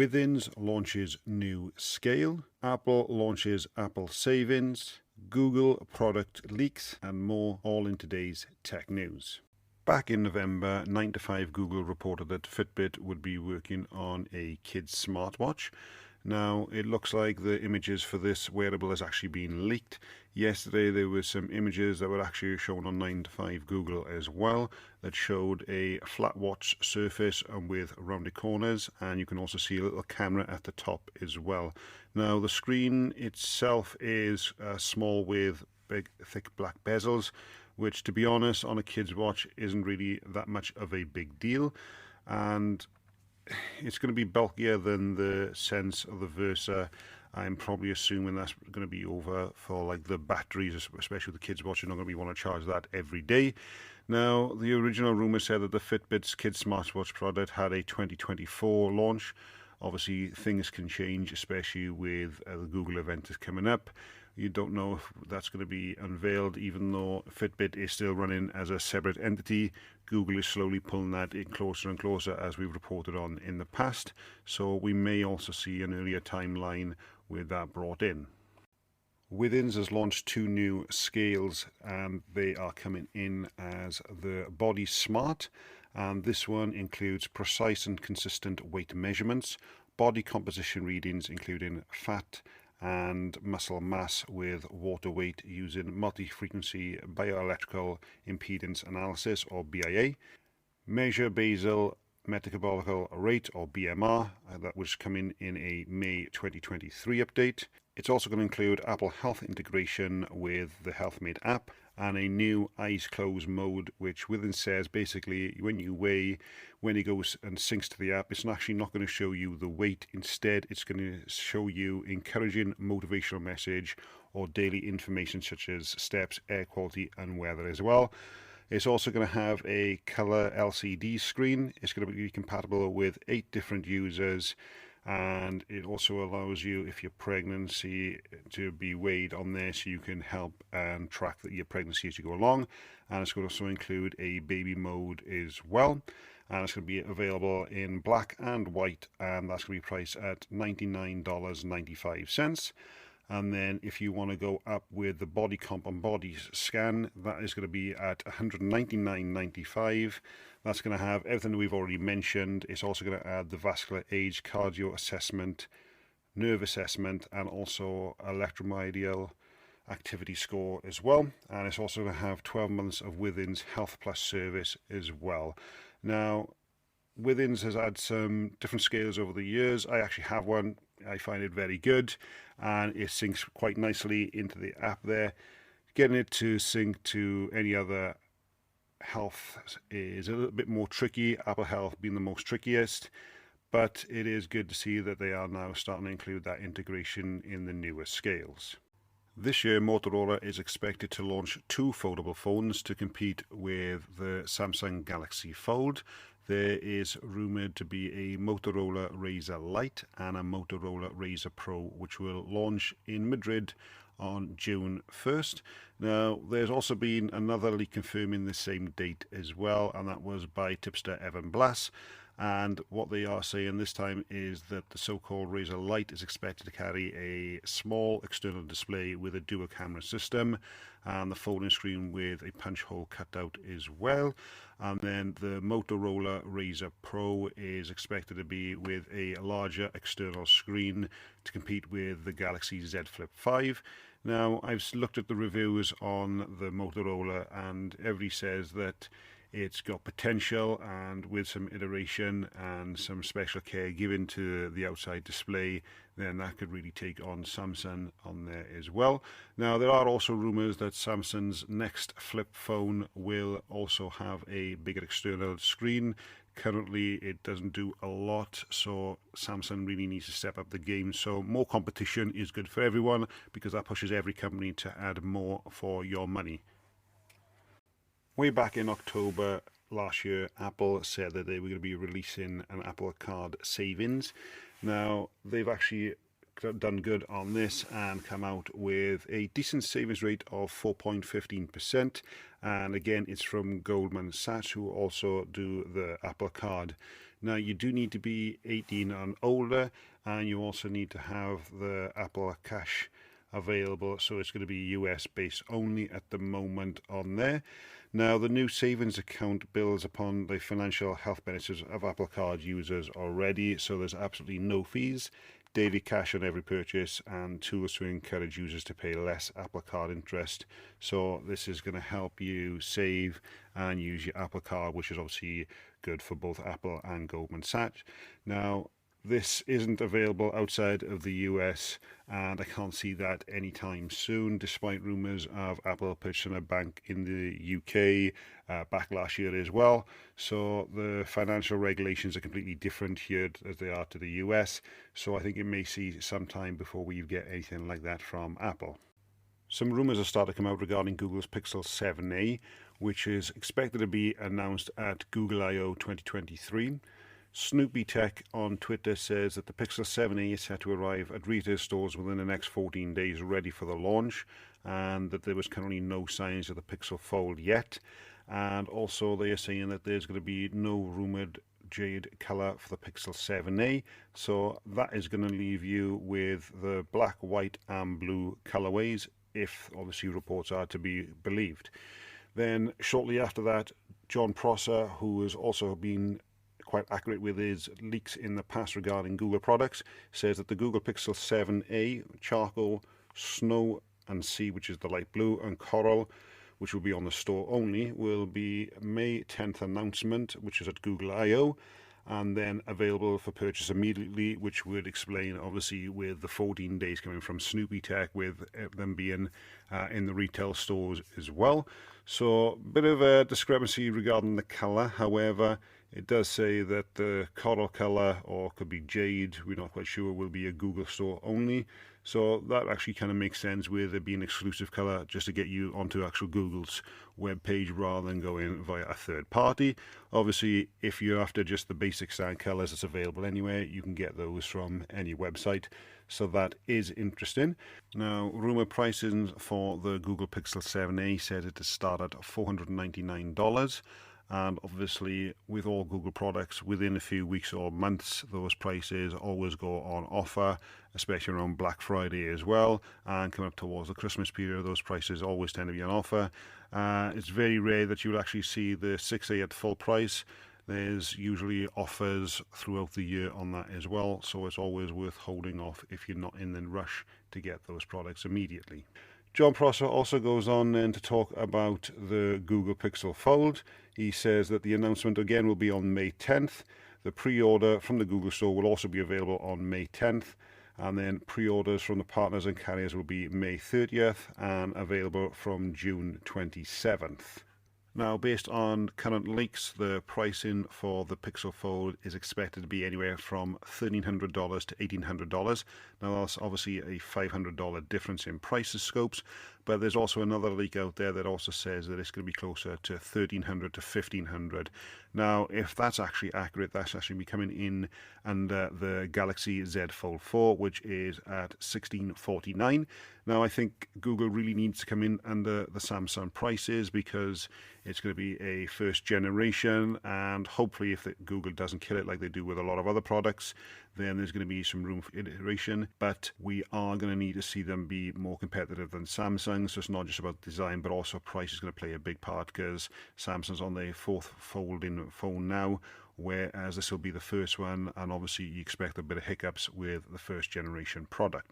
Withins launches new scale, Apple launches Apple Savings, Google product leaks, and more, all in today's tech news. Back in November, 9 to 5 Google reported that Fitbit would be working on a kid's smartwatch. Now, it looks like the images for this wearable has actually been leaked. Yesterday, there were some images that were actually shown on 9 to 5 Google as well that showed a flat watch surface and with rounded corners, and you can also see a little camera at the top as well. Now, the screen itself is small with big, thick black bezels, which, to be honest, on a kid's watch isn't really that much of a big deal. And it's going to be bulkier than the Sense of the Versa. I'm probably assuming that's going to be over for like the batteries, especially with the kids watch. You're not going to be want to charge that every day. Now, the original rumor said that the Fitbit's kids smartwatch product had a 2024 launch. Obviously, things can change, especially with the Google event is coming up. You don't know if that's going to be unveiled, even though Fitbit is still running as a separate entity. Google is slowly pulling that in closer and closer, as we've reported on in the past. So we may also see an earlier timeline with that brought in. Withins has launched 2 new scales, and they are coming in as the Body Smart. And this one includes precise and consistent weight measurements, body composition readings including fat and muscle mass with water weight using multi-frequency bioelectrical impedance analysis, or BIA, measure basal metabolic rate, or BMR, that was coming in a May 2023 update. It's also going to include Apple Health integration with the HealthMate app and a new eyes closed mode, which Withins says basically when you weigh, when it goes and syncs to the app, it's actually not going to show you the weight. Instead, it's going to show you encouraging motivational message or daily information such as steps, air quality, and weather as well. It's also going to have a color LCD screen. It's going to be compatible with 8 different users, and it also allows you, if you're pregnant, to be weighed on there so you can help and track your pregnancy as you go along. And it's going to also include a baby mode as well, and it's going to be available in black and white, and that's going to be priced at $99.95. And then if you want to go up with the body comp and body scan, that is going to be at $199.95. That's going to have everything that we've already mentioned. It's also going to add the vascular age cardio assessment, nerve assessment, and also electromyography activity score as well. And it's also going to have 12 months of Withins Health Plus service as well. Now, Withins has had some different scales over the years. I actually have one. I find it very good, and it syncs quite nicely into the app there. Getting it to sync to any other health is a little bit more tricky, Apple Health being the most trickiest, but it is good to see that they are now starting to include that integration in the newer scales. This year, Motorola is expected to launch 2 foldable phones to compete with the Samsung Galaxy Fold. There is rumoured to be a Motorola Razr Lite and a Motorola Razr Pro, which will launch in Madrid on June 1st. Now, there's also been another leak confirming the same date as well, and that was by tipster Evan Blass. And what they are saying this time is that the so-called Razr Lite is expected to carry a small external display with a dual camera system, and the folding screen with a punch hole cut out as well. And then the Motorola Razr Pro is expected to be with a larger external screen to compete with the Galaxy Z Flip 5. Now, I've looked at the reviews on the Motorola, and everybody says that it's got potential, and with some iteration and some special care given to the outside display, then that could really take on Samsung on there as well. Now, there are also rumors that Samsung's next flip phone will also have a bigger external screen. Currently, it doesn't do a lot, so Samsung really needs to step up the game. So more competition is good for everyone, because that pushes every company to add more for your money. Way back in October last year, Apple said that they were going to be releasing an Apple Card savings. Now, they've actually done good on this and come out with a decent savings rate of 4.15%. And again, it's from Goldman Sachs, who also do the Apple Card. Now, you do need to be 18 and older, and you also need to have the Apple Cash available, so it's going to be US based only at the moment on there. Now, the new savings account builds upon the financial health benefits of Apple Card users already, so there's absolutely no fees, daily cash on every purchase, and tools to encourage users to pay less Apple Card interest. So this is going to help you save and use your Apple Card, which is obviously good for both Apple and Goldman Sachs. Now, this isn't available outside of the US, and I can't see that anytime soon, despite rumours of Apple purchasing a bank in the UK back last year as well. So the financial regulations are completely different here as they are to the US. So I think it may see some time before we get anything like that from Apple. Some rumours have started to come out regarding Google's Pixel 7a, which is expected to be announced at Google I/O 2023. Snoopy Tech on Twitter says that the Pixel 7a is set to arrive at retail stores within the next 14 days, ready for the launch, and that there was currently no signs of the Pixel Fold yet. And also they are saying that there's going to be no rumoured jade colour for the Pixel 7a, so that is going to leave you with the black, white and blue colourways, if obviously reports are to be believed. Then shortly after that, John Prosser, who has also been quite accurate with his leaks in the past regarding Google products, says that the Google Pixel 7a, charcoal, snow and sea, which is the light blue, and coral, which will be on the store only, will be May 10th announcement, which is at Google I/O, and then available for purchase immediately, which would explain obviously with the 14 days coming from Snoopy Tech, with them being in the retail stores as well. So a bit of a discrepancy regarding the colour. However, it does say that the coral colour, or could be jade, we're not quite sure, will be a Google store only. So that actually kind of makes sense with it being an exclusive colour, just to get you onto actual Google's web page rather than going via a third party. Obviously, if you're after just the basic standard colours that's available anyway, you can get those from any website. So that is interesting. Now, rumour pricing for the Google Pixel 7a said it to start at $499. And obviously, with all Google products, within a few weeks or months, those prices always go on offer, especially around Black Friday as well. And coming up towards the Christmas period, those prices always tend to be on offer. It's very rare that you'll actually see the 6A at full price. There's usually offers throughout the year on that as well, so it's always worth holding off if you're not in the rush to get those products immediately. John Prosser also goes on then to talk about the Google Pixel Fold. He says that the announcement again will be on May 10th. The pre-order from the Google Store will also be available on May 10th. And then pre-orders from the partners and carriers will be May 30th and available from June 27th. Now, based on current leaks, the pricing for the Pixel Fold is expected to be anywhere from $1,300 to $1,800. Now, that's obviously a $500 difference in prices scopes, but there's also another leak out there that also says that it's going to be closer to $1,300 to $1,500. Now, if that's actually accurate, that's actually be coming in under the Galaxy Z Fold 4, which is at $1,649. Now, I think Google really needs to come in under the Samsung prices, because it's going to be a first generation, and hopefully if Google doesn't kill it like they do with a lot of other products, then there's going to be some room for iteration. But we are going to need to see them be more competitive than Samsung. So it's not just about design, but also price is going to play a big part, because Samsung's on their fourth folding phone now, whereas this will be the first one, and obviously you expect a bit of hiccups with the first generation product.